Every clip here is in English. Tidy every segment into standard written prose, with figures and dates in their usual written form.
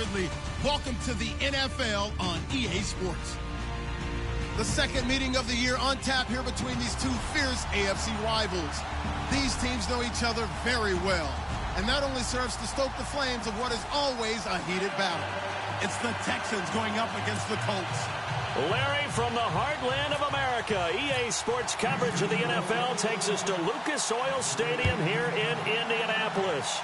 Ridley. Welcome to the NFL on EA Sports. The second meeting of the year on tap here between these two fierce AFC rivals. These teams know each other very well, and that only serves to stoke the flames of what is always a heated battle. It's the Texans going up against the Colts. Larry, from the heartland of America, EA Sports coverage of the NFL takes us to Lucas Oil Stadium here in Indianapolis.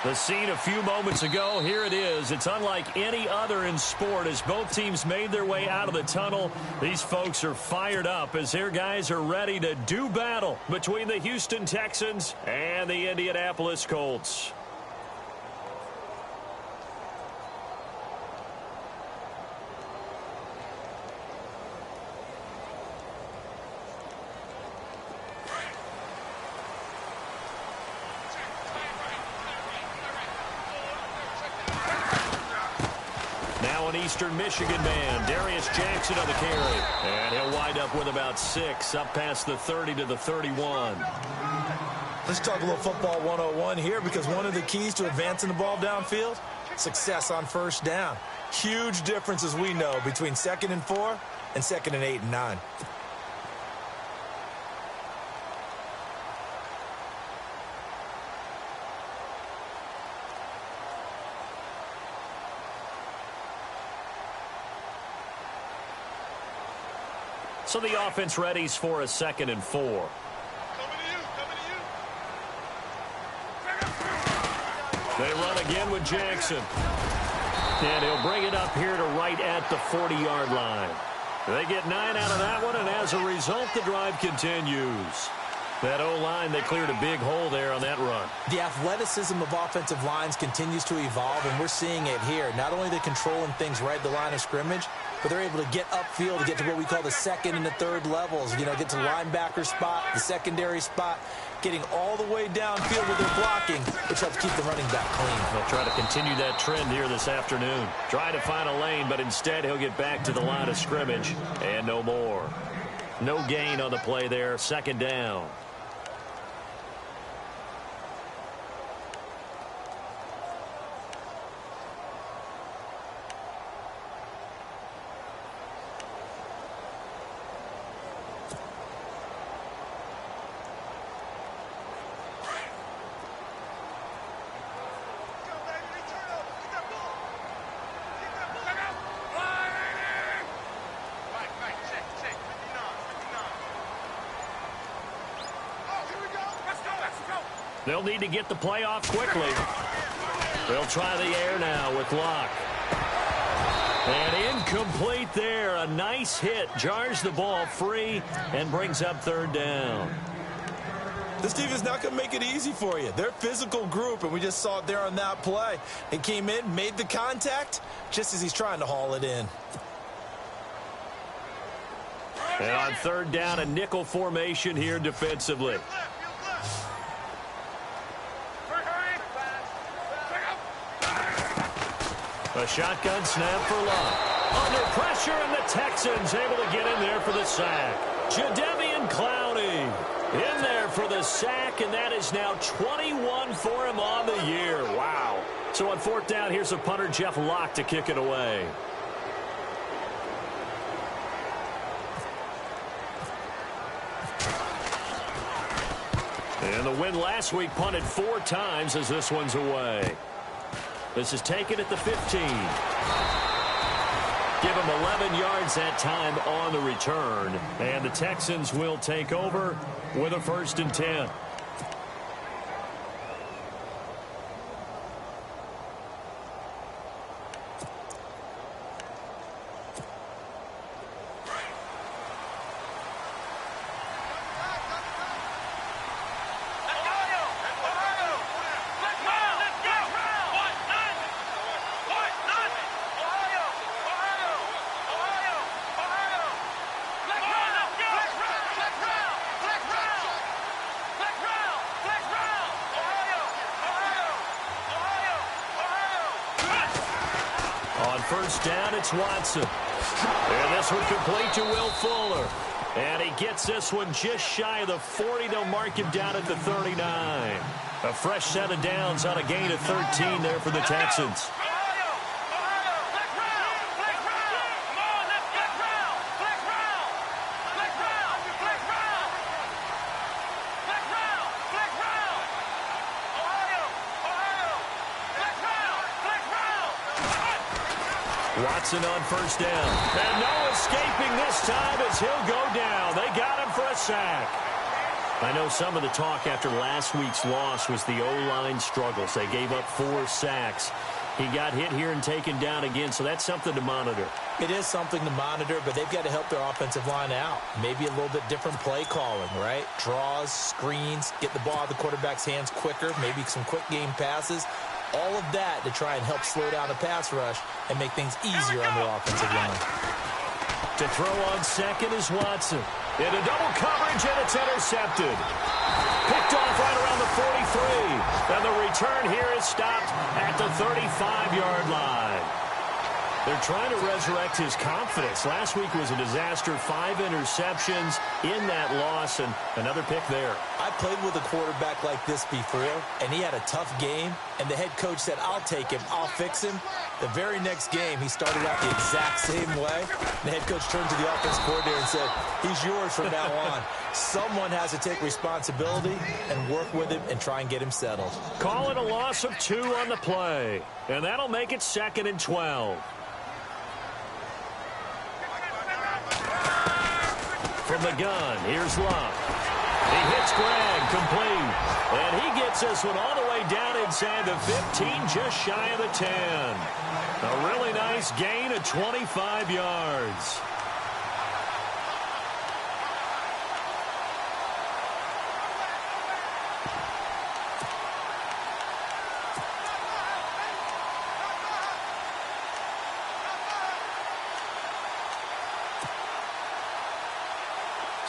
The scene a few moments ago, here it is. It's unlike any other in sport as both teams made their way out of the tunnel. These folks are fired up as their guys are ready to do battle between the Houston Texans and the Indianapolis Colts. Eastern Michigan man, Darius Jackson on the carry. And he'll wind up with about 6, up past the 30 to the 31. Let's talk a little football 101 here, because one of the keys to advancing the ball downfield, success on first down. Huge difference, as we know, between 2nd and 4 and 2nd and 8 and 9. So the offense readies for a 2nd and 4. They run again with Jackson. And he'll bring it up here to right at the 40-yard line. They get 9 out of that one, and as a result, the drive continues. That O-line, they cleared a big hole there on that run. The athleticism of offensive lines continues to evolve, and we're seeing it here. Not only are they controlling things right at the line of scrimmage, but they're able to get upfield to get to what we call the 2nd and the 3rd levels. You know, get to the linebacker spot, the secondary spot, getting all the way downfield with their blocking, which helps keep the running back clean. They'll try to continue that trend here this afternoon. Try to find a lane, but instead he'll get back to the line of scrimmage and no more. No gain on the play there, 2nd down. They'll need to get the play off quickly. They'll try the air now with Locke. And incomplete there. A nice hit. Jars the ball free and brings up 3rd down. This team is not going to make it easy for you. They're a physical group, and we just saw it there on that play. He came in, made the contact, just as he's trying to haul it in. And on 3rd down, a nickel formation here defensively. A shotgun snap for Locke. Under pressure, and the Texans able to get in there for the sack. Jadeveon Clowney in there for the sack, and that is now 21 for him on the year. Wow. So on 4th down, here's a punter, Jeff Locke, to kick it away. And the win last week punted 4 times as this one's away. This is taken at the 15. Give him 11 yards that time on the return. And the Texans will take over with a 1st and 10. On 1st down, it's Watson. And this one complete to Will Fuller. And he gets this one just shy of the 40. They'll mark him down at the 39. A fresh set of downs on a gain of 13 there for the Texans. Watson on first down. And no escaping this time as he'll go down. They got him for a sack. I know some of the talk after last week's loss was the O-line struggles. They gave up 4 sacks. He got hit here and taken down again, so that's something to monitor. It is something to monitor, but they've got to help their offensive line out. Maybe a little bit different play calling, right? Draws, screens, get the ball out of the quarterback's hands quicker, maybe some quick game passes. All of that to try and help slow down the pass rush and make things easier on their offensive line. To throw on second is Watson. Into double coverage, and it's intercepted. Picked off right around the 43. And the return here is stopped at the 35-yard line. They're trying to resurrect his confidence. Last week was a disaster. 5 interceptions in that loss, and another pick there. I played with a quarterback like this before, and he had a tough game, and the head coach said, I'll take him, I'll fix him. The very next game, he started out the exact same way. The head coach turned to the offense coordinator and said, he's yours from now on. Someone has to take responsibility and work with him and try and get him settled. Call it a loss of 2 on the play, and that'll make it 2nd and 12. From the gun, here's Love. He hits Greg, complete. And he gets this one all the way down inside the 15, just shy of the 10. A really nice gain of 25 yards.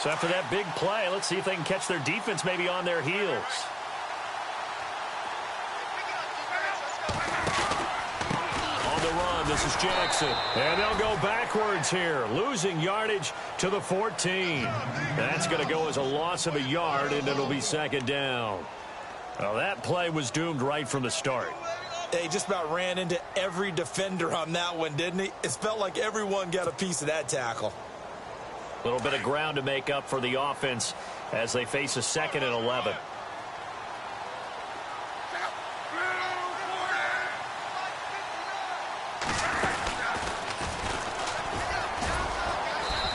So after that big play, let's see if they can catch their defense maybe on their heels. On the run, this is Jackson. And they'll go backwards here, losing yardage to the 14. That's going to go as a loss of a yard, and it'll be 2nd down. Well, that play was doomed right from the start. He just about ran into every defender on that one, didn't he? It felt like everyone got a piece of that tackle. A little bit of ground to make up for the offense as they face a 2nd and 11.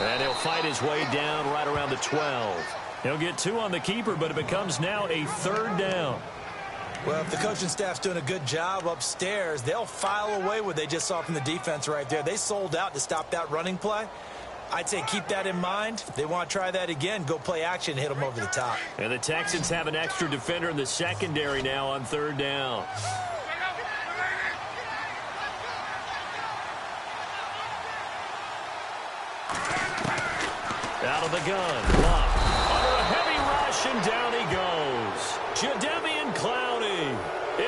And he'll fight his way down right around the 12. He'll get 2 on the keeper, but it becomes now a 3rd down. Well, if the coaching staff's doing a good job upstairs, they'll file away what they just saw from the defense right there. They sold out to stop that running play. I'd say keep that in mind. They want to try that again. Go play action, hit them over the top. And the Texans have an extra defender in the secondary now on 3rd down. Out of the gun. Love. Under a heavy rush, and down he goes. Jadeveon Clowney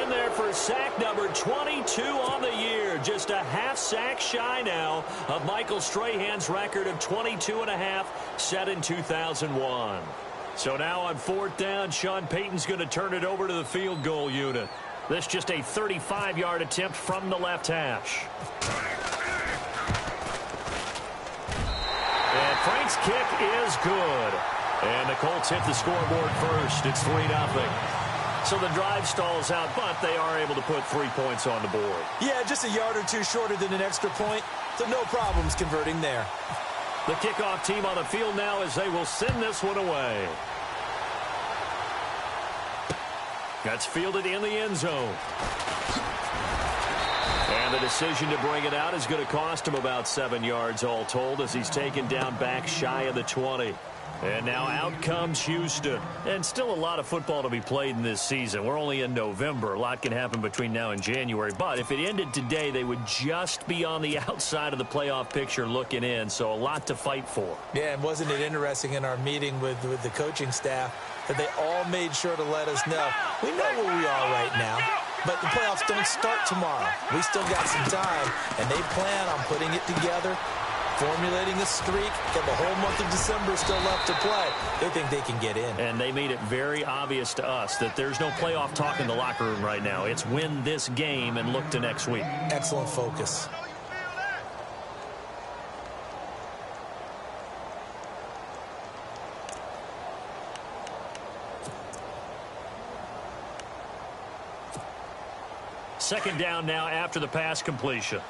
in there for sack number 22 on the year. Just a half sack shy now of Michael Strahan's record of 22.5 set in 2001. So now on 4th down, Sean Payton's going to turn it over to the field goal unit. This just a 35-yard attempt from the left hash. And Frank's kick is good. And the Colts hit the scoreboard first. It's 3-0. So the drive stalls out, but they are able to put 3 points on the board. Yeah, just a yard or 2 shorter than an extra point, so no problems converting there. The kickoff team on the field now as they will send this one away. That's fielded in the end zone. And the decision to bring it out is going to cost him about 7 yards all told as he's taken down back shy of the 20. And now out comes Houston. And still a lot of football to be played in this season. We're only in November. A lot can happen between now and January. But if it ended today, they would just be on the outside of the playoff picture looking in. So a lot to fight for. Yeah, and wasn't it interesting in our meeting with the coaching staff that they all made sure to let us know, we know where we are right now, but the playoffs don't start tomorrow. We still got some time, and they plan on putting it together, formulating a streak, and the whole month of December still left to play. They think they can get in. And they made it very obvious to us that there's no playoff talk in the locker room right now. It's win this game and look to next week. Excellent focus. Second down now after the pass completion.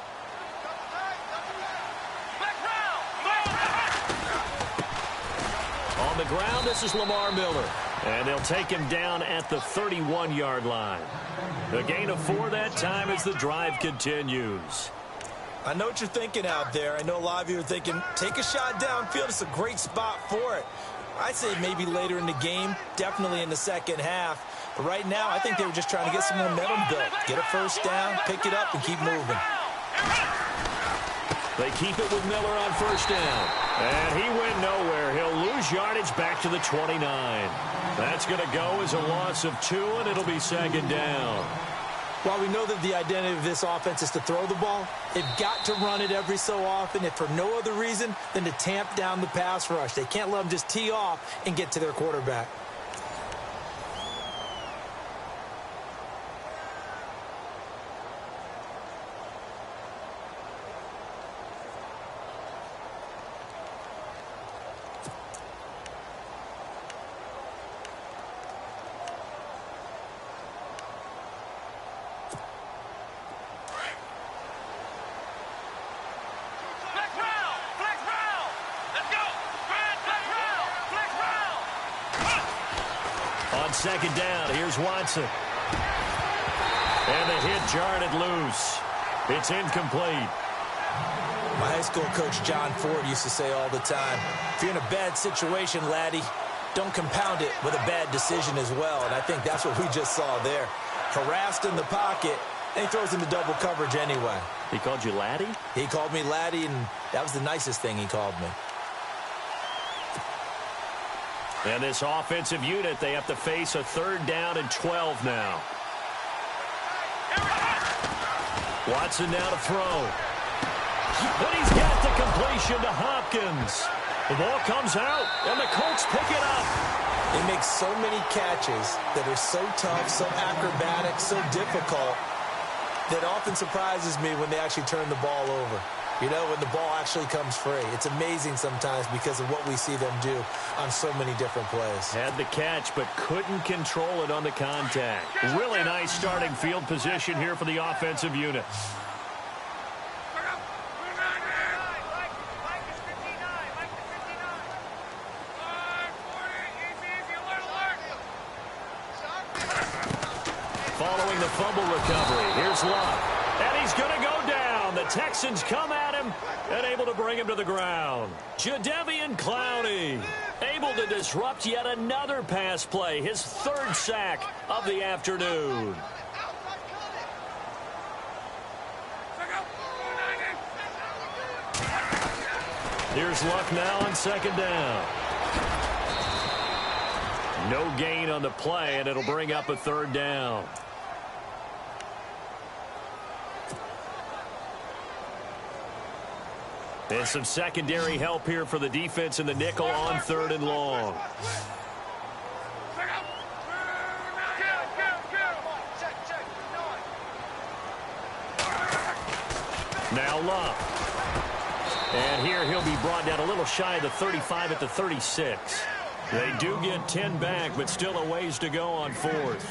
On the ground, this is Lamar Miller. And they'll take him down at the 31-yard line. A gain of 4 that time as the drive continues. I know what you're thinking out there. I know a lot of you are thinking, take a shot downfield. It's a great spot for it. I'd say maybe later in the game, definitely in the second half. But right now, I think they were just trying to get some momentum built. Get a first down, pick it up, and keep moving. They keep it with Miller on first down. And he went nowhere. He'll lose yardage back to the 29. That's going to go as a loss of 2, and it'll be second down. While we know that the identity of this offense is to throw the ball, they've got to run it every so often, if for no other reason than to tamp down the pass rush. They can't let them just tee off and get to their quarterback. Second down, here's Watson. And the hit jarred it loose. It's incomplete. My high school coach John Ford used to say all the time, if you're in a bad situation, laddie, don't compound it with a bad decision as well. And I think that's what we just saw there. Harassed in the pocket, and he throws into double coverage anyway. He called you laddie? He called me laddie, and that was the nicest thing he called me. And this offensive unit, they have to face a 3rd down and 12 now. Watson now to throw. But he's got the completion to Hopkins. The ball comes out, and the Colts pick it up. They make so many catches that are so tough, so acrobatic, so difficult, that often surprises me when they actually turn the ball over. You know, when the ball actually comes free. It's amazing sometimes because of what we see them do on so many different plays. Had the catch, but couldn't control it on the contact. Really nice starting field position here for the offensive unit. Following the fumble recovery, here's Luck. And he's going to go down. The Texans come at him and able to bring him to the ground. Jadeveon Clowney able to disrupt yet another pass play. His 3rd sack of the afternoon. Here's Luck now on second down. No gain on the play, and it'll bring up a 3rd down. And some secondary help here for the defense in the nickel on 3rd and long. Now Love. And here he'll be brought down a little shy of the 35 at the 36. They do get 10 back, but still a ways to go on 4th.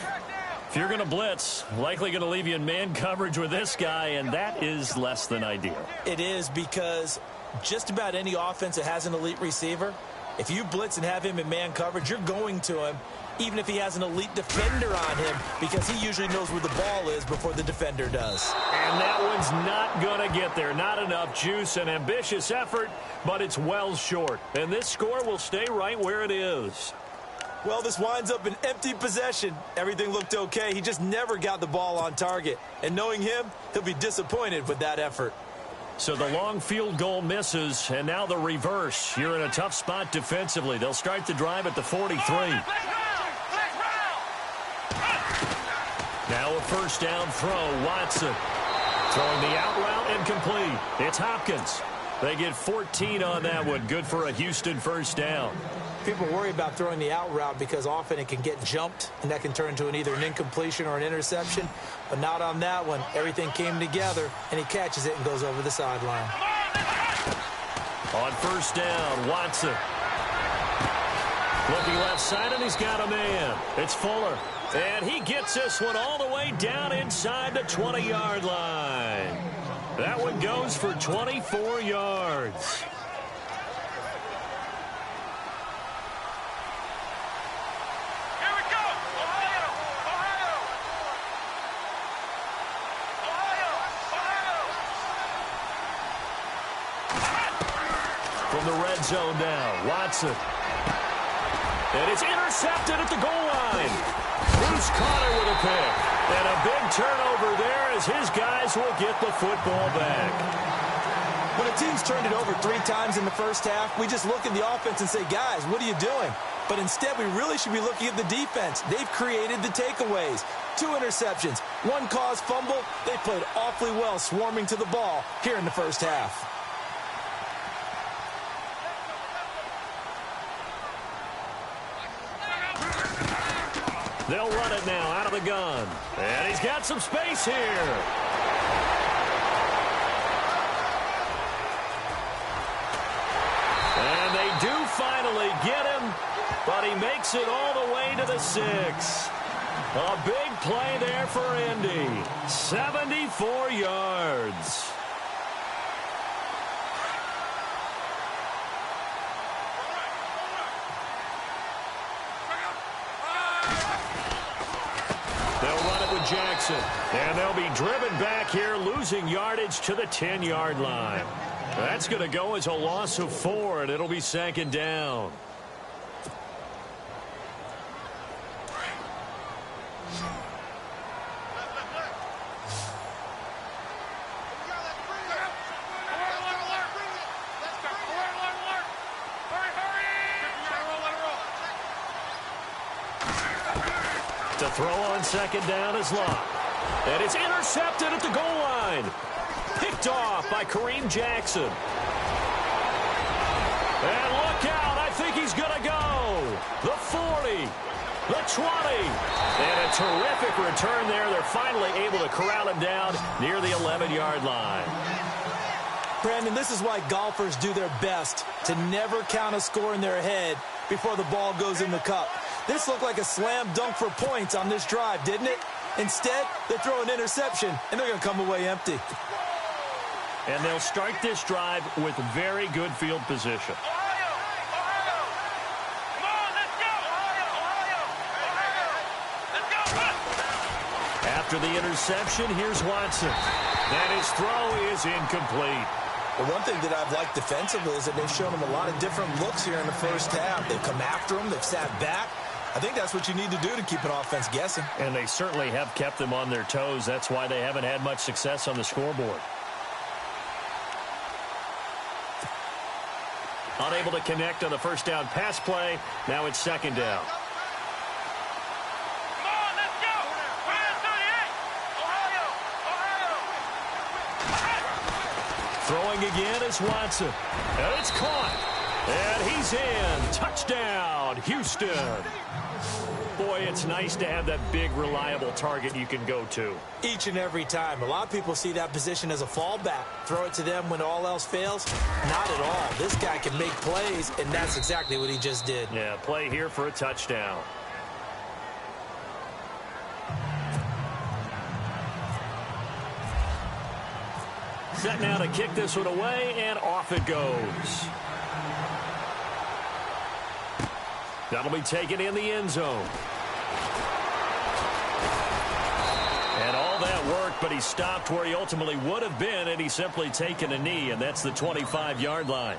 If you're going to blitz, likely going to leave you in man coverage with this guy, and that is less than ideal. It is, because just about any offense that has an elite receiver, if you blitz and have him in man coverage, you're going to him, even if he has an elite defender on him, because he usually knows where the ball is before the defender does. And that one's not going to get there. Not enough juice. An ambitious effort, but it's well short. And this score will stay right where it is. Well, this winds up an empty possession. Everything looked okay. He just never got the ball on target. And knowing him, he'll be disappointed with that effort. So the long field goal misses, and now the reverse. You're in a tough spot defensively. They'll start the drive at the 43. Now a 1st down throw. Watson throwing the out route incomplete. It's Hopkins. They get 14 on that one. Good for a Houston 1st down. People worry about throwing the out route because often it can get jumped, and that can turn into either an incompletion or an interception. But not on that one. Everything came together, and he catches it and goes over the sideline. On 1st down, Watson. Looking left side, and he's got a man. It's Fuller. And he gets this one all the way down inside the 20-yard line. That one goes for 24 yards. from the red zone now. Watson. And it's intercepted at the goal line. Bruce Conner with a pick. And a big turnover there as his guys will get the football back. When a team's turned it over 3 times in the first half, we just look at the offense and say, guys, what are you doing? But instead, we really should be looking at the defense. They've created the takeaways. 2 interceptions, 1 caused fumble. They played awfully well swarming to the ball here in the first half. They'll run it now out of the gun. And he's got some space here. And they do finally get him, but he makes it all the way to the 6. A big play there for Indy. 74 yards. They'll run it with Jackson. And they'll be driven back here, losing yardage to the 10-yard line. That's going to go as a loss of 4, and it'll be 2nd down. To throw on 2nd down is Locke. And it's intercepted at the goal line. Picked off by Kareem Jackson. And look out, I think he's going to go. The 40, the 20. And a terrific return there. They're finally able to corral him down near the 11-yard line. Brandon, this is why golfers do their best to never count a score in their head before the ball goes in the cup. This looked like a slam dunk for points on this drive, didn't it? Instead, they throw an interception, and they're going to come away empty. And they'll start this drive with very good field position. After the interception, here's Watson. And his throw is incomplete. The one thing that I've liked defensively is that they've shown him a lot of different looks here in the first half. They've come after him. They've sat back. I think that's what you need to do to keep an offense guessing. And they certainly have kept them on their toes. That's why they haven't had much success on the scoreboard. Unable to connect on the first down pass play. Now it's 2nd down. Throwing again is Watson. And it's caught. And he's in. Touchdown, Houston. Boy, it's nice to have that big, reliable target you can go to. Each and every time. A lot of people see that position as a fallback. Throw it to them when all else fails. Not at all. This guy can make plays, and that's exactly what he just did. Yeah, play here for a touchdown. Set now to kick this one away, and off it goes. That'll be taken in the end zone. And all that work, but he stopped where he ultimately would have been, and he's simply taken a knee, and that's the 25-yard line.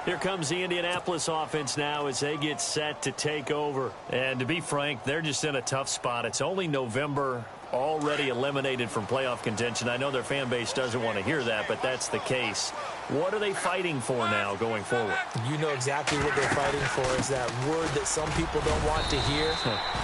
Here comes the Indianapolis offense now as they get set to take over. And to be frank, they're just in a tough spot. It's only November, already eliminated from playoff contention. I know their fan base doesn't want to hear that, but that's the case. What are they fighting for now going forward? You know exactly what they're fighting for is that word that some people don't want to hear,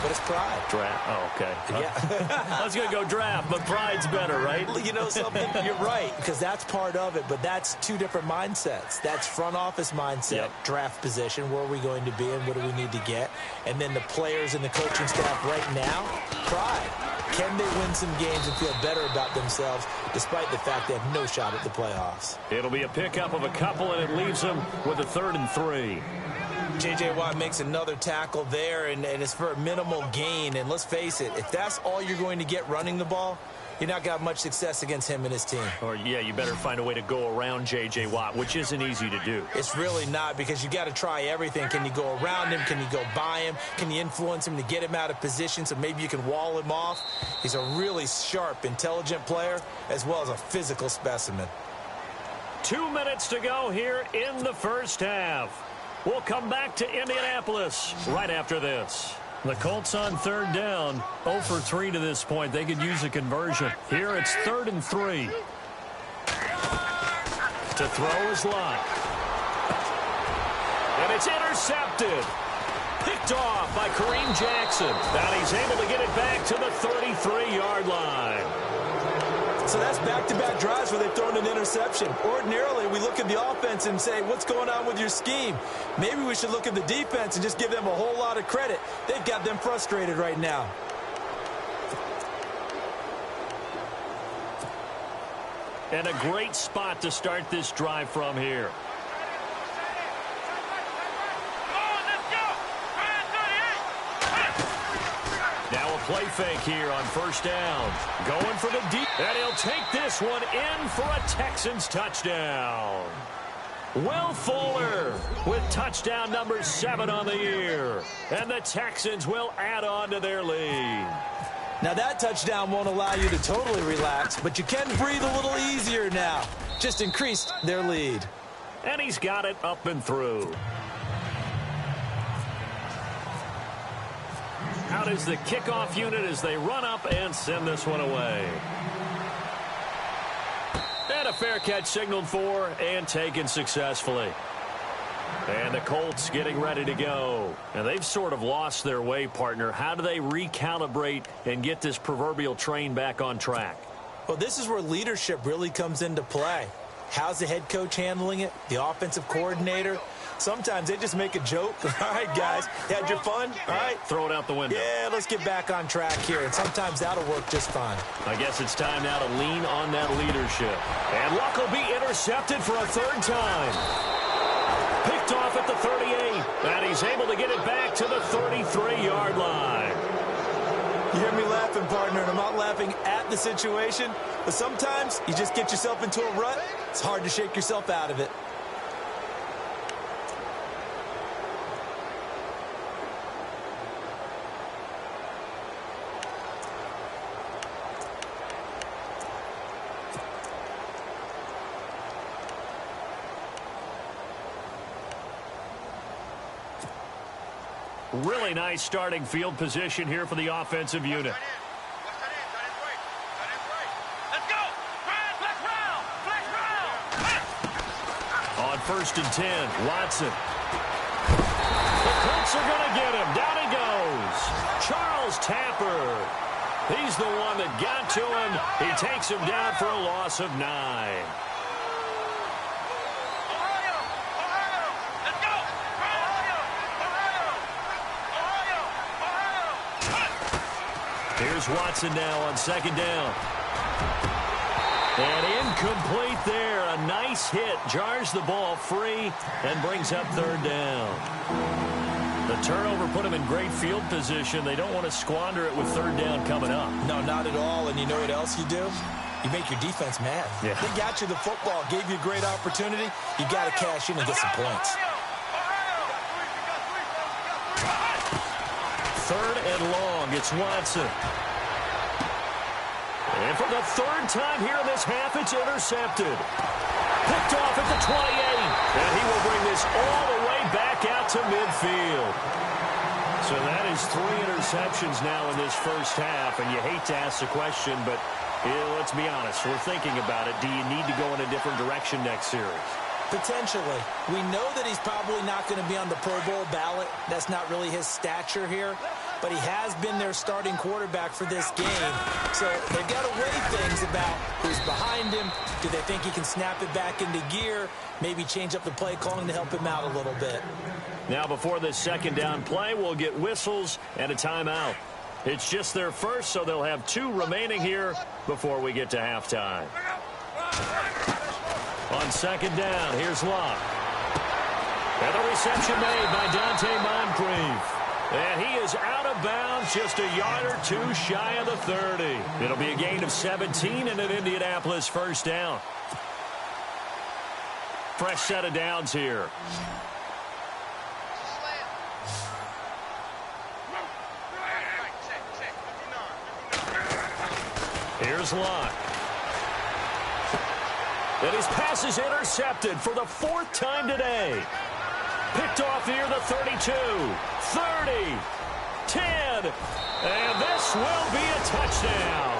but it's pride. Draft. Oh, okay. Yeah. I was going to go draft, but pride's better, right? You know something? You're right, because that's part of it, but that's 2 different mindsets. That's front office mindset, yep. Draft position, where are we going to be and what do we need to get? And then the players and the coaching staff right now, pride. Can they win some games and feel better about themselves despite the fact they have no shot at the playoffs? It'll be a pickup of a couple, and it leaves them with a 3rd and 3. J.J. Watt makes another tackle there, and it's for a minimal gain. And let's face it, if that's all you're going to get running the ball, you're not going to have much success against him and his team. Or, yeah, you better find a way to go around J.J. Watt, which isn't easy to do. It's really not, because you got to try everything. Can you go around him? Can you go by him? Can you influence him to get him out of position so maybe you can wall him off? He's a really sharp, intelligent player as well as a physical specimen. 2 minutes to go here in the first half. We'll come back to Indianapolis right after this. The Colts on third down, 0 for 3 to this point. They could use a conversion. Here it's 3rd and 3. To throw is Lott. And it's intercepted. Picked off by Kareem Jackson. Now he's able to get it back to the 33-yard line. So that's back-to-back drives where they've thrown an interception. Ordinarily, we look at the offense and say, what's going on with your scheme? Maybe we should look at the defense and just give them a whole lot of credit. They've got them frustrated right now. And a great spot to start this drive from here. Now a play fake here on first down. Going for the deep. And he'll take this one in for a Texans touchdown. Will Fuller with touchdown number 7 on the year. And the Texans will add on to their lead. Now that touchdown won't allow you to totally relax, but you can breathe a little easier now. Just increased their lead. And he's got it up and through. Out is the kickoff unit as they run up and send this one away. And a fair catch signaled for and taken successfully. And the Colts getting ready to go. And they've sort of lost their way, partner. How do they recalibrate and get this proverbial train back on track? Well, this is where leadership really comes into play. How's the head coach handling it? The offensive coordinator? Sometimes they just make a joke. All right, guys, you had your fun? All right. Throw it out the window. Yeah, let's get back on track here. And sometimes that'll work just fine. I guess it's time now to lean on that leadership. And Luck will be intercepted for a 3rd time. Picked off at the 38. And he's able to get it back to the 33-yard line. You hear me laughing, partner, and I'm not laughing at the situation. But sometimes you just get yourself into a rut. It's hard to shake yourself out of it. Really nice starting field position here for the offensive unit. On 1st and 10, Watson. The Colts are going to get him. Down he goes. Charles Tapper. He's the one that got to him. He takes him down for a loss of 9. Here's Watson now on 2nd down. And incomplete there. A nice hit. Jars the ball free and brings up 3rd down. The turnover put them in great field position. They don't want to squander it with 3rd down coming up. No, not at all. And you know what else you do? You make your defense mad. Yeah. They got you the football, gave you a great opportunity. You got to cash in and get some points. 3rd and long. It's Watson. And for the 3rd time here in this half, it's intercepted. Picked off at the 28. And he will bring this all the way back out to midfield. So that is 3 interceptions now in this first half. And you hate to ask the question, but let's be honest. We're thinking about it. Do you need to go in a different direction next series? Potentially. We know that he's probably not going to be on the Pro Bowl ballot. That's not really his stature here. But he has been their starting quarterback for this game. So they've got to weigh things about who's behind him. Do they think he can snap it back into gear? Maybe change up the play calling to help him out a little bit. Now before this 2nd down play, we'll get whistles and a timeout. It's just their first, so they'll have 2 remaining here before we get to halftime. On 2nd down, here's Lott. And the reception made by Dante Moncrief. And he is out of bounds, just a yard or 2 shy of the 30. It'll be a gain of 17 and an Indianapolis 1st down. Fresh set of downs here. Here's Lott. And his pass is intercepted for the 4th time today. Picked off near the 32, 30, 10, and this will be a touchdown.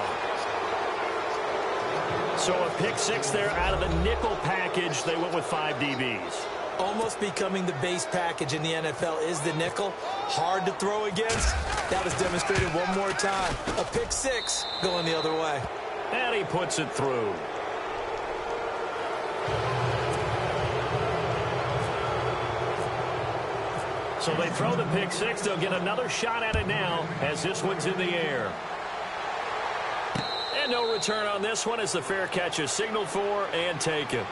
So a pick 6 there out of the nickel package. They went with 5 DBs. Almost becoming the base package in the NFL is the nickel. Hard to throw against. That was demonstrated one more time. A pick 6 going the other way. And he puts it through. So they throw the pick 6. They'll get another shot at it now as this one's in the air. And no return on this one as the fair catch is signaled for and taken.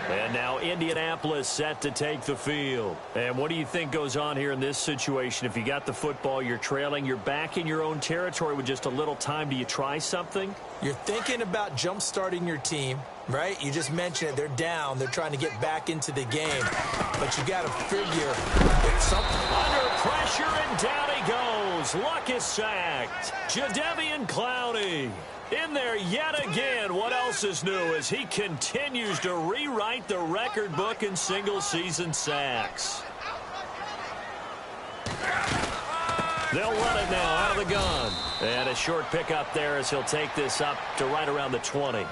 And now Indianapolis set to take the field. And what do you think goes on here in this situation? If you got the football, you're trailing, you're back in your own territory with just a little time. Do you try something? You're thinking about jump-starting your team, right? You just mentioned it. They're down. They're trying to get back into the game. But you got to figure if something... Under pressure, and down he goes. Luck is sacked. Jadeveon Clowney in there yet again. What else is new as he continues to rewrite the record book in single-season sacks. They'll run it now out of the gun. And a short pickup there as he'll take this up to right around the 20.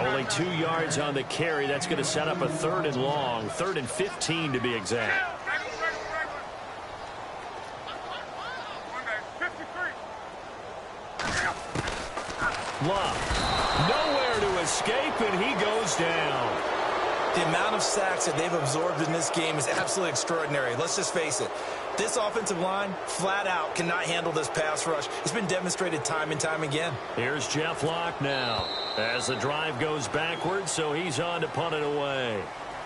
Only 2 yards on the carry. That's going to set up a 3rd and long. 3rd and 15 to be exact. Love. Nowhere to escape, and he goes down. The amount of sacks that they've absorbed in this game is absolutely extraordinary. Let's just face it. This offensive line, flat out, cannot handle this pass rush. It's been demonstrated time and time again. Here's Jeff Locke now as the drive goes backwards, so he's on to punt it away.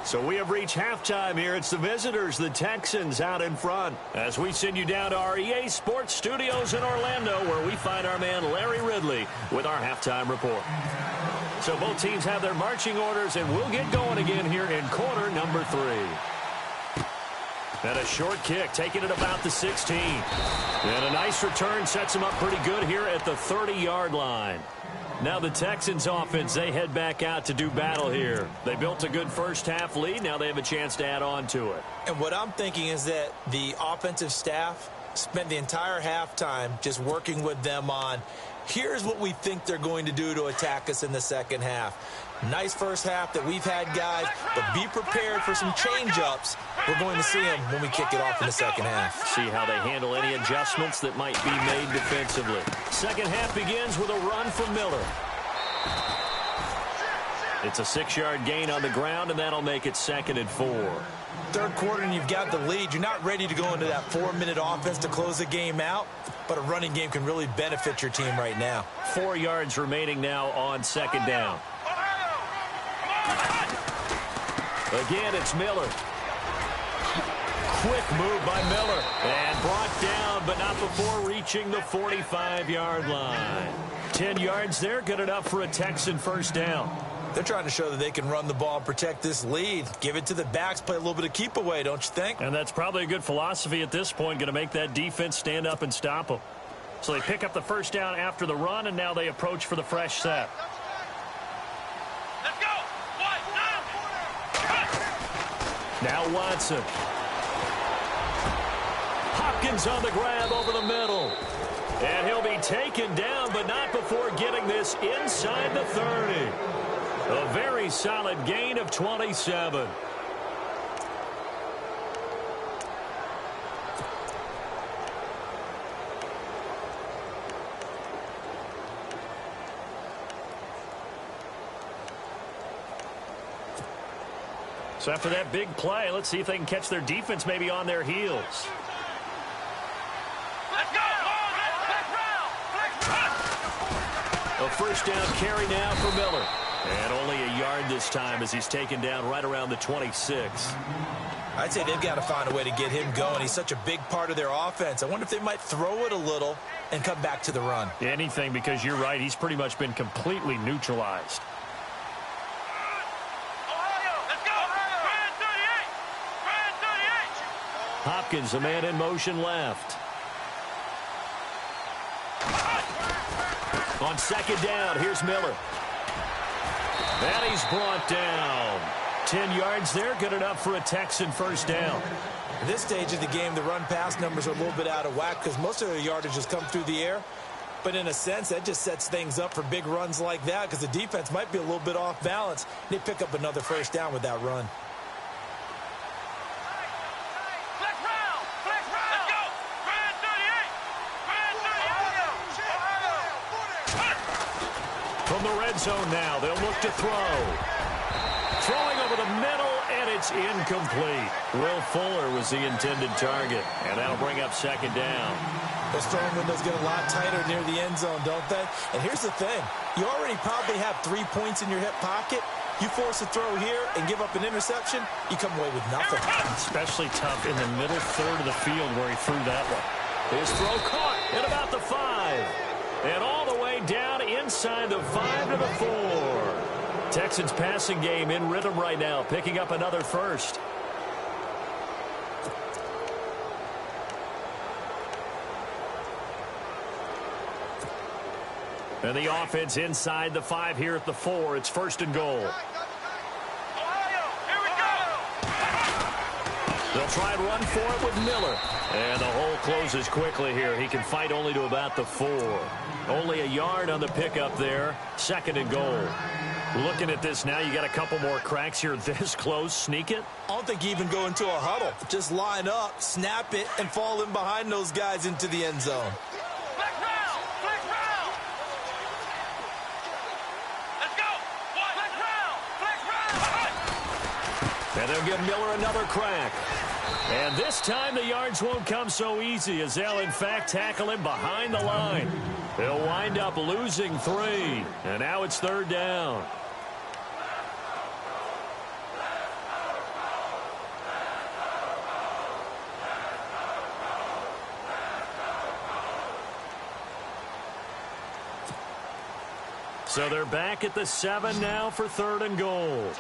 So we have reached halftime here. It's the visitors, the Texans, out in front. As we send you down to our EA Sports Studios in Orlando, where we find our man Larry Ridley with our halftime report. So both teams have their marching orders, and we'll get going again here in quarter number 3. And a short kick, taking it about the 16. And a nice return sets them up pretty good here at the 30-yard line. Now the Texans offense, they head back out to do battle here. They built a good first-half lead. Now they have a chance to add on to it. And what I'm thinking is that the offensive staff spent the entire halftime just working with them on, here's what we think they're going to do to attack us in the second half. Nice first half that we've had, guys, but be prepared for some change-ups. We're going to see them when we kick it off in the second half. See how they handle any adjustments that might be made defensively. Second half begins with a run from Miller. It's a 6-yard gain on the ground, and that'll make it 2nd and 4. Third quarter, and you've got the lead. You're not ready to go into that 4-minute offense to close the game out, but a running game can really benefit your team right now. 4 yards remaining now on 2nd down. Again, it's Miller. Quick move by Miller. And brought down, but not before reaching the 45-yard line. 10 yards there, good enough for a Texan first down. They're trying to show that they can run the ball and protect this lead. Give it to the backs, play a little bit of keep away, don't you think? And that's probably a good philosophy at this point, going to make that defense stand up and stop them. So they pick up the first down after the run, and now they approach for the fresh set. Let's go! Now Watson. Hopkins on the grab over the middle. And he'll be taken down, but not before getting this inside the 30. A very solid gain of 27. So after that big play, let's see if they can catch their defense maybe on their heels. Let's go! A first down carry now for Miller. And only a yard this time as he's taken down right around the 26. I'd say they've got to find a way to get him going. He's such a big part of their offense. I wonder if they might throw it a little and come back to the run. Anything, because you're right. He's pretty much been completely neutralized. Hopkins, a man in motion left. On second down, here's Miller. And he's brought down. 10 yards there, good enough for a Texan first down. At this stage of the game, the run-pass numbers are a little bit out of whack because most of their yardage has come through the air. But in a sense, that just sets things up for big runs like that because the defense might be a little bit off balance. They pick up another first down with that run. From the red zone now, they'll look to throw. Throwing over the middle, and it's incomplete. Will Fuller was the intended target, and that'll bring up second down. Those throwing windows get a lot tighter near the end zone, don't they? And here's the thing. You already probably have 3 points in your hip pocket. You force a throw here and give up an interception, you come away with nothing. Especially tough in the middle third of the field where he threw that one. His throw caught at about the 5. And all the way down inside the 5 to the 4. Texans passing game in rhythm right now, picking up another first. And the offense inside the 5 here at the 4. It's first and goal. They'll try and run for it with Miller. And the hole closes quickly here. He can fight only to about the 4. Only a yard on the pickup there. Second and goal. Looking at this now, you got a couple more cracks here this close. Sneak it? I don't think you even go into a huddle. Just line up, snap it, and fall in behind those guys into the end zone. And they'll give Miller another crack. And this time the yards won't come so easy as they'll, in fact, tackle him behind the line. They'll wind up losing 3. And now it's third down. So they're back at the 7 now for third and goal.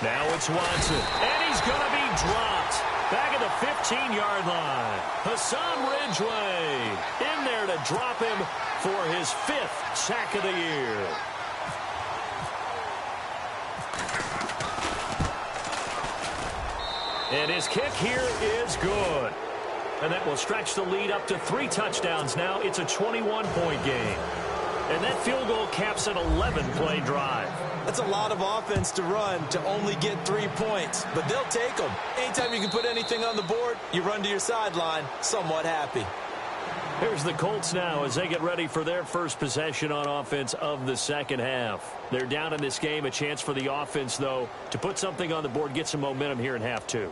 Now it's Watson, and he's going to be dropped. Back at the 15-yard line. Hassan Ridgeway in there to drop him for his 5th sack of the year. And his kick here is good. And that will stretch the lead up to 3 touchdowns now. It's a 21-point game. And that field goal caps an 11-play drive. That's a lot of offense to run to only get 3 points, but they'll take them. Anytime you can put anything on the board, you run to your sideline somewhat happy. Here's the Colts now as they get ready for their first possession on offense of the second half. They're down in this game. A chance for the offense, though, to put something on the board, get some momentum here in half 2.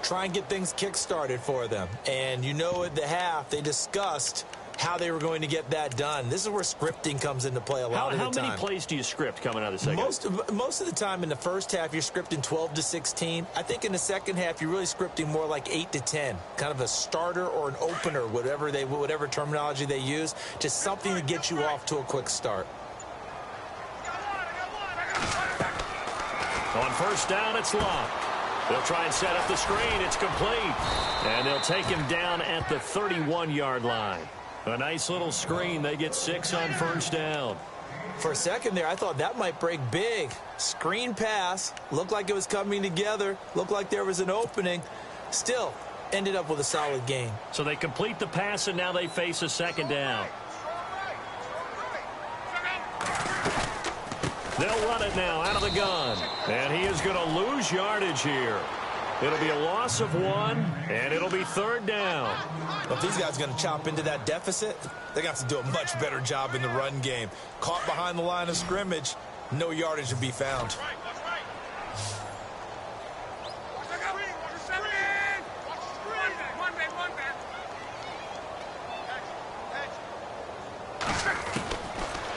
Try and get things kick-started for them. And you know at the half, they discussed how they were going to get that done. This is where scripting comes into play a lot of the time. How many plays do you script coming out of the second? Most of the time in the first half, you're scripting 12 to 16. I think in the second half, you're really scripting more like 8 to 10. Kind of a starter or an opener, whatever terminology they use, just something to get you off to a quick start. On first down, it's locked. They'll try and set up the screen. It's complete. And they'll take him down at the 31-yard line. A nice little screen. They get 6 on first down. For a second there, I thought that might break big. Screen pass. Looked like it was coming together. Looked like there was an opening. Still, ended up with a solid gain. So they complete the pass, and now they face a second down. They'll run it now out of the gun. And he is going to lose yardage here. It'll be a loss of 1, and it'll be third down. If these guys are going to chop into that deficit, they're going to have to do a much better job in the run game. Caught behind the line of scrimmage, no yardage to be found.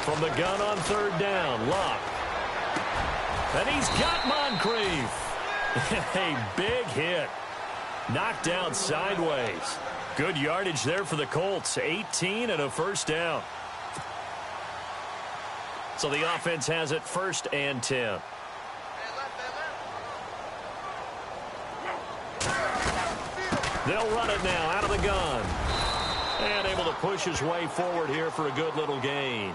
From the gun on third down, Locke. And he's got Moncrief. A big hit. Knocked down sideways. Good yardage there for the Colts. 18 and a first down. So the offense has it first and 10. They'll run it now out of the gun. And able to push his way forward here for a good little gain.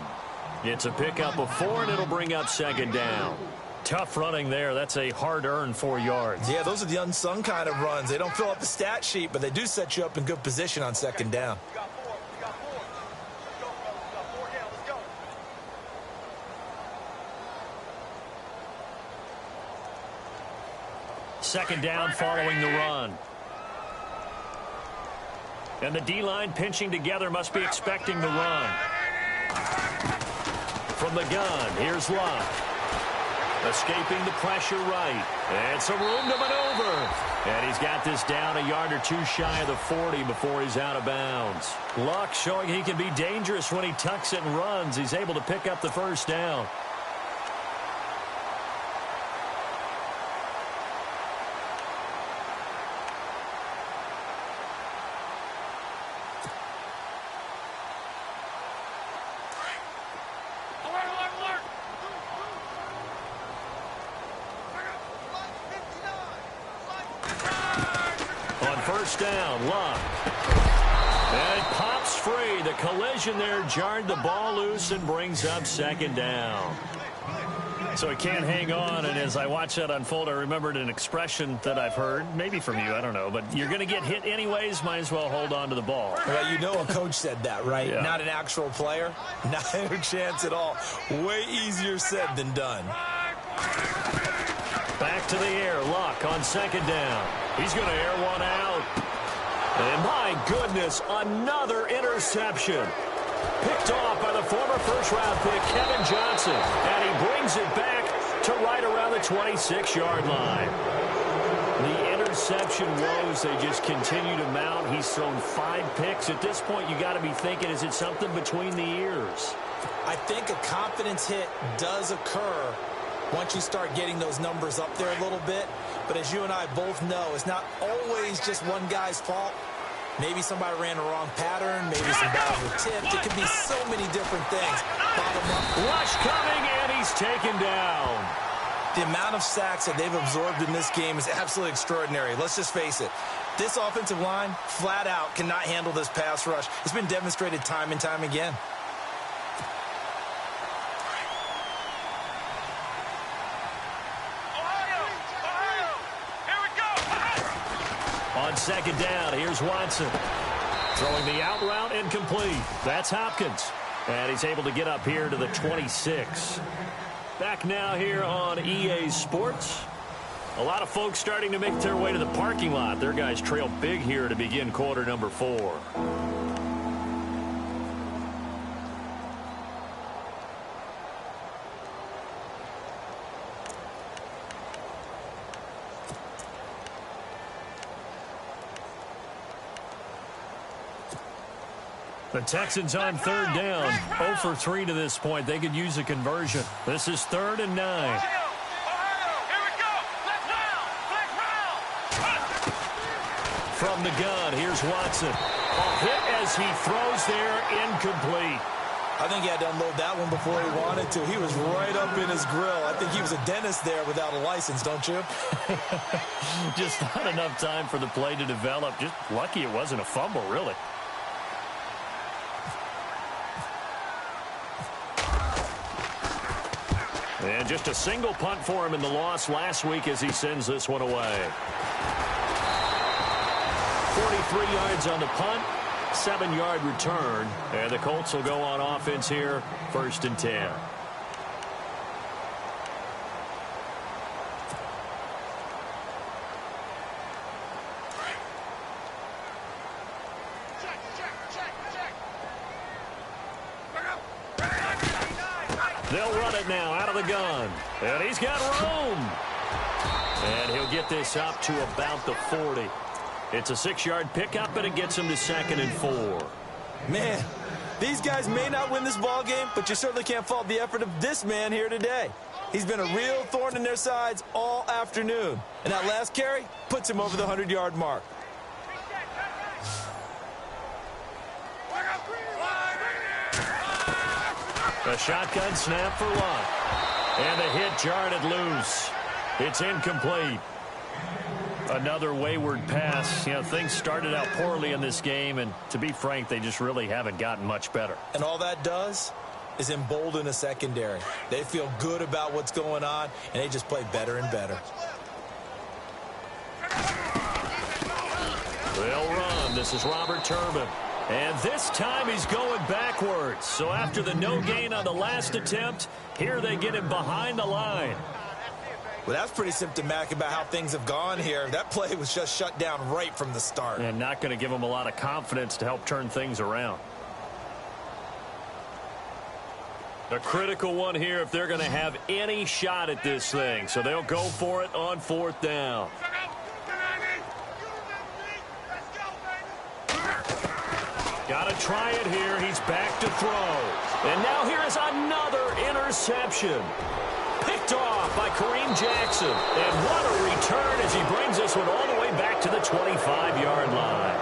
It's a pickup of 4, and it'll bring up second down. Tough running there. That's a hard-earned 4 yards. Yeah, those are the unsung kind of runs. They don't fill up the stat sheet, but they do set you up in good position on second down. Second down following the run. And the D-line pinching together must be expecting the run. From the gun, here's Luck. Escaping the pressure right. And some room to maneuver. And he's got this down a yard or 2 shy of the 40 before he's out of bounds. Luck showing he can be dangerous when he tucks it and runs. He's able to pick up the first down. First down, Luck. And it pops free. The collision there jarred the ball loose and brings up second down. So he can't hang on, and as I watch that unfold, I remembered an expression that I've heard, maybe from you, I don't know, but you're going to get hit anyways, might as well hold on to the ball. Well, you know a coach said that, right? Yeah. Not an actual player. Not a chance at all. Way easier said than done. Back to the air, Luck on second down. He's going to air one out. And my goodness, another interception. Picked off by the former first-round pick, Kevin Johnson. And he brings it back to right around the 26-yard line. The interception woes, they just continue to mount. He's thrown 5 picks. At this point, you got to be thinking, is it something between the ears? I think a confidence hit does occur once you start getting those numbers up there a little bit. But as you and I both know, it's not always just one guy's fault. Maybe somebody ran the wrong pattern. Maybe some balls were tipped. It could be so many different things. Bottom up. Rush coming, and he's taken down. The amount of sacks that they've absorbed in this game is absolutely extraordinary. Let's just face it. This offensive line, flat out, cannot handle this pass rush. It's been demonstrated time and time again. On second down, here's Watson. Throwing the out route, incomplete. That's Hopkins. And he's able to get up here to the 26. Back now here on EA Sports. A lot of folks starting to make their way to the parking lot. Their guys trail big here to begin quarter number 4. The Texans on third down. 0 for 3 to this point. They could use a conversion. This is 3rd and 9. From the gun, here's Watson. A hit as he throws there, incomplete. I think he had to unload that one before he wanted to. He was right up in his grill. I think he was a dentist there without a license, don't you? Just not enough time for the play to develop. Just lucky it wasn't a fumble, really. And just a single punt for him in the loss last week as he sends this one away. 43 yards on the punt, 7-yard return. And the Colts will go on offense here, 1st and 10. They'll run it now out of the gun. And he's got room. And he'll get this up to about the 40. It's a 6-yard pickup, and it gets him to 2nd and 4. Man, these guys may not win this ball game, but you certainly can't fault the effort of this man here today. He's been a real thorn in their sides all afternoon. And that last carry puts him over the 100-yard mark. A shotgun snap for Luck. And the hit jarred it loose. It's incomplete. Another wayward pass. You know, things started out poorly in this game, and to be frank, they just really haven't gotten much better. And all that does is embolden a secondary. They feel good about what's going on, and they just play better and better. They'll run. This is Robert Turbin. And this time he's going backwards. So after the no gain on the last attempt, here they get him behind the line. Well, that's pretty symptomatic about how things have gone here. That play was just shut down right from the start. And not going to give him a lot of confidence to help turn things around. A critical one here if they're going to have any shot at this thing. So they'll go for it on 4th down. Got to try it here. He's back to throw. And now here is another interception. Picked off by Kareem Jackson. And what a return as he brings this one all the way back to the 25-yard line.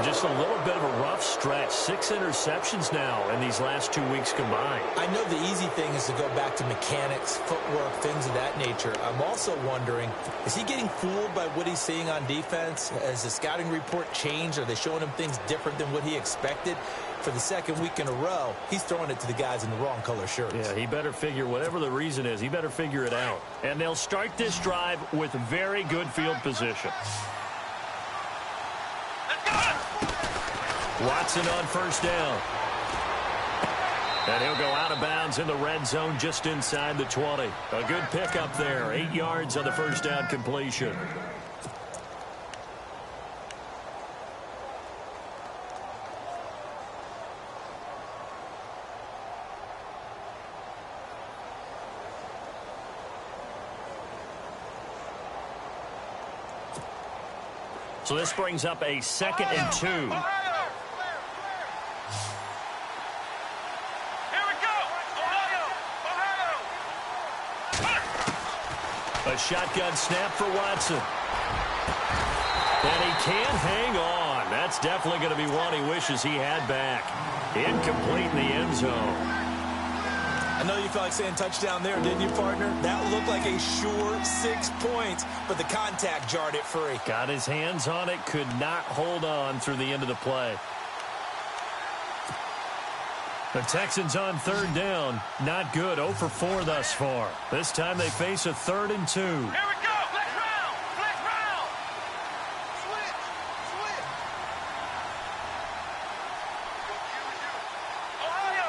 Just a little bit of a rough stretch. 6 interceptions now in these last 2 weeks combined. I know the easy thing is to go back to mechanics, footwork, things of that nature. I'm also wondering, is he getting fooled by what he's seeing on defense? Has the scouting report changed? Are they showing him things different than what he expected? For the 2nd week in a row, he's throwing it to the guys in the wrong color shirts. Yeah, he better figure, whatever the reason is, he better figure it out. And they'll start this drive with very good field position. Watson on 1st down. And he'll go out of bounds in the red zone just inside the 20. A good pickup there. 8 yards on the 1st down completion. So this brings up a 2nd and 2. A shotgun snap for Watson. And he can't hang on. That's definitely going to be one he wishes he had back. Incomplete in the end zone. I know you felt like saying touchdown there, didn't you, partner? That looked like a sure 6 points, but the contact jarred it free. Got his hands on it, could not hold on through the end of the play. The Texans on 3rd down. Not good. 0 for 4 thus far. This time they face a 3rd and 2. Here we go. Flex round. Flex round. Switch. Switch. Ohio.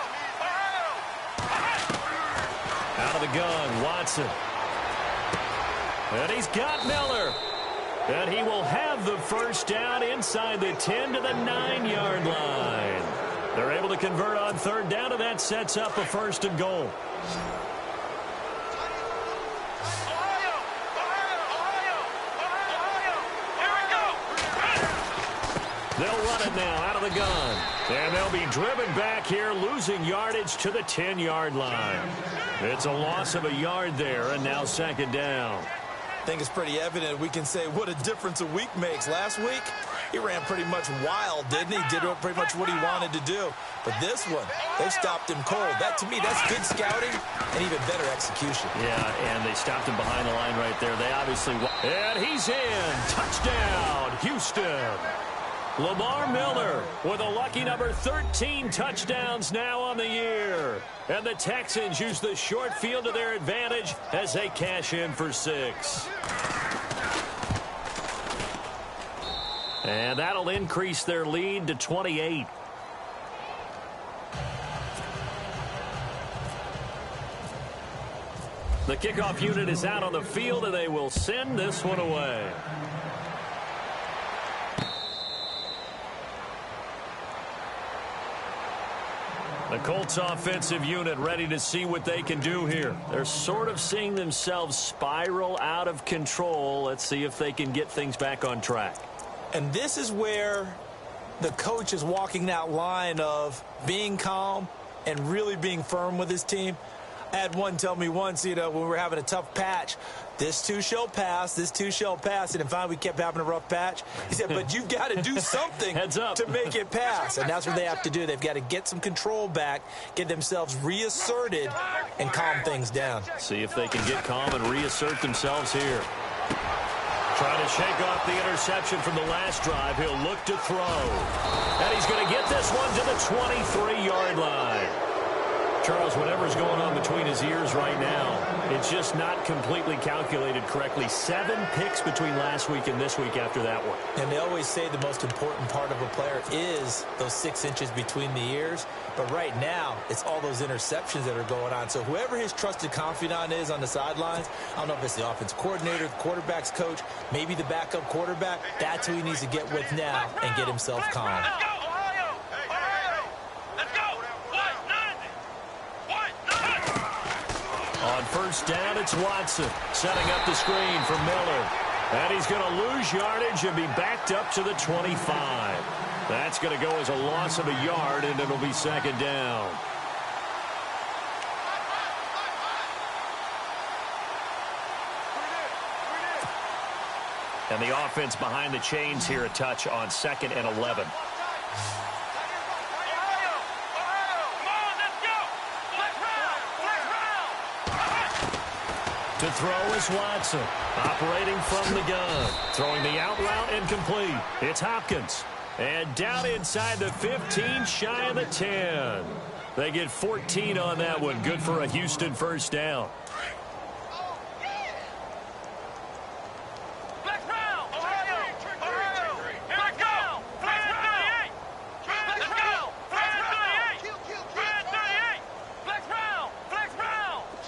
Out of the gun, Watson. And he's got Miller. And he will have the 1st down inside the 10 to the 9-yard line. They're able to convert on 3rd down, and that sets up a 1st and goal. Ohio. Here we go. They'll run it now out of the gun. And they'll be driven back here, losing yardage to the 10-yard line. It's a loss of a yard there, and now 2nd down. I think it's pretty evident we can say what a difference a week makes. Last week, he ran pretty much wild, didn't he? Did pretty much what he wanted to do. But this one, they stopped him cold. That, to me, that's good scouting and even better execution. Yeah, and they stopped him behind the line right there. They obviously... And he's in. Touchdown, Houston. Lamar Miller with a lucky number 13 touchdowns now on the year. And the Texans use the short field to their advantage as they cash in for 6. And that'll increase their lead to 28. The kickoff unit is out on the field, and they will send this one away. The Colts offensive unit ready to see what they can do here. They're sort of seeing themselves spiral out of control. Let's see if they can get things back on track. And this is where the coach is walking that line of being calm and really being firm with his team. I had one tell me once, when we were having a tough patch, this too shall pass, this too shall pass. And finally we kept having a rough patch. He said, but you've got to do something to make it pass. And that's what they have to do. They've got to get some control back, get themselves reasserted, and calm things down. See if they can get calm and reassert themselves here. Trying to shake off the interception from the last drive. He'll look to throw. And he's going to get this one to the 23-yard line. Charles, whatever's going on between his ears right now, it's just not completely calculated correctly. 7 picks between last week and this week after that one. And they always say the most important part of a player is those 6 inches between the ears. But right now, it's all those interceptions that are going on. So whoever his trusted confidant is on the sidelines, I don't know if it's the offense coordinator, the quarterback's coach, maybe the backup quarterback, that's who he needs to get with now and get himself calm. On first down, it's Watson setting up the screen for Miller. And he's going to lose yardage and be backed up to the 25. That's going to go as a loss of a yard, and it'll be second down. And the offense behind the chains here a touch on 2nd and 11. To throw is Watson, operating from the gun. Throwing the out route incomplete. It's Hopkins. And down inside the 15, shy of the 10. They get 14 on that one. Good for a Houston first down.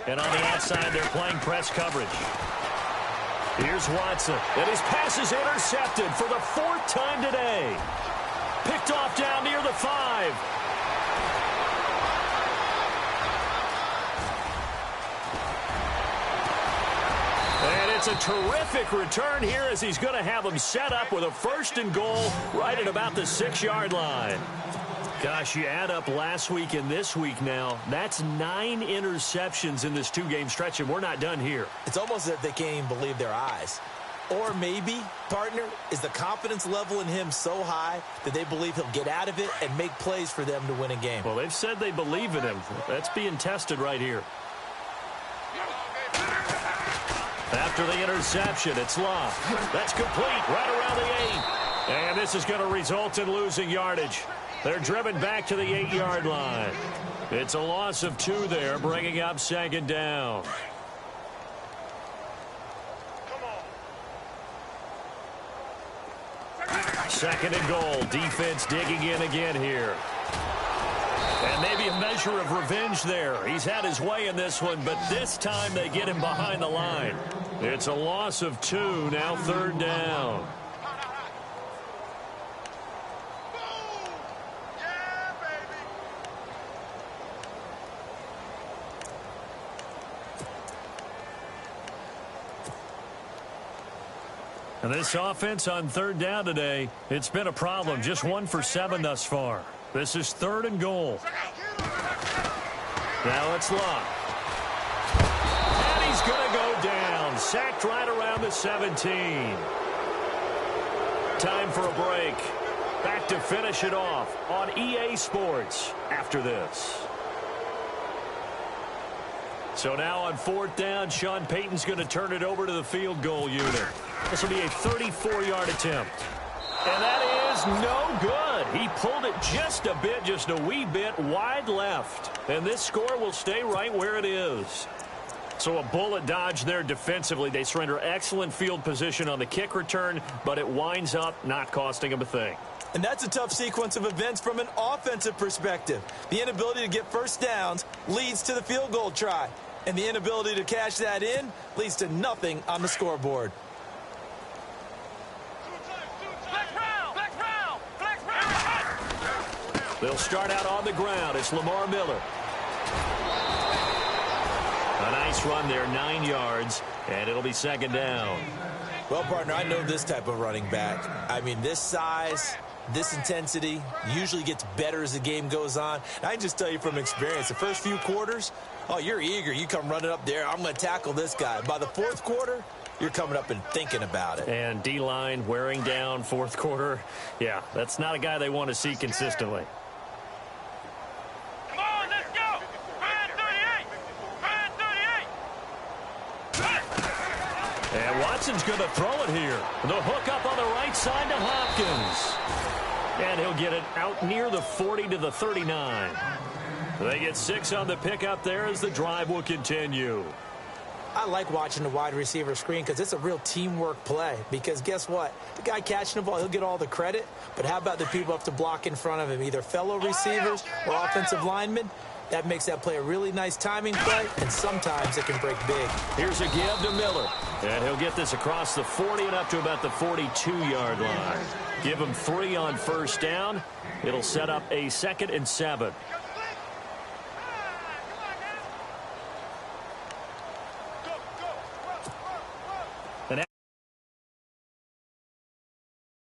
And on the outside, they're playing press coverage. Here's Watson. And his pass is intercepted for the 4th time today. Picked off down near the 5. And it's a terrific return here as he's going to have him set up with a 1st and goal right at about the 6-yard line. Gosh, you add up last week and this week now, that's 9 interceptions in this 2-game stretch, and we're not done here. It's almost as if they can't even believe their eyes. Or maybe, partner, is the confidence level in him so high that they believe he'll get out of it and make plays for them to win a game. Well, they've said they believe in him. That's being tested right here. After the interception, it's Love. That's complete right around the 8. And this is going to result in losing yardage. They're driven back to the 8-yard line. It's a loss of 2 there, bringing up second down. Second and goal. Defense digging in again here. And maybe a measure of revenge there. He's had his way in this one, but this time they get him behind the line. It's a loss of 2, now 3rd down. And this offense on 3rd down today, it's been a problem. Just 1 for 7 thus far. This is 3rd and goal. Now it's Love. And he's going to go down. Sacked right around the 17. Time for a break. Back to finish it off on EA Sports after this. So now on 4th down, Sean Payton's going to turn it over to the field goal unit. This will be a 34-yard attempt. And that is no good. He pulled it just a bit, just a wee bit wide left. And this score will stay right where it is. So a bullet dodge there defensively. They surrender excellent field position on the kick return, but it winds up not costing them a thing. And that's a tough sequence of events from an offensive perspective. The inability to get first downs leads to the field goal try. And the inability to cash that in leads to nothing on the scoreboard. They'll start out on the ground. It's Lamar Miller. A nice run there, 9 yards, and it'll be second down. Well, partner, I know this type of running back. I mean, this size, this intensity usually gets better as the game goes on. And I can just tell you from experience, the first few quarters, oh, you're eager. You come running up there. I'm going to tackle this guy. By the 4th quarter, you're coming up and thinking about it. And D-line wearing down 4th quarter. Yeah, that's not a guy they want to see consistently. Come on, let's go. Brand 38. Brand 38. And Watson's going to throw it here. The hook up on the right side to Hopkins. And he'll get it out near the 40 to the 39. They get 6 on the pickup there as the drive will continue. I like watching the wide receiver screen because it's a real teamwork play. Because guess what? The guy catching the ball, he'll get all the credit. But how about the people up to block in front of him, either fellow receivers or offensive linemen? That makes that play a really nice timing play, and sometimes it can break big. Here's a give to Miller. And he'll get this across the 40 and up to about the 42-yard line. Give him 3 on first down. It'll set up a 2nd and 7.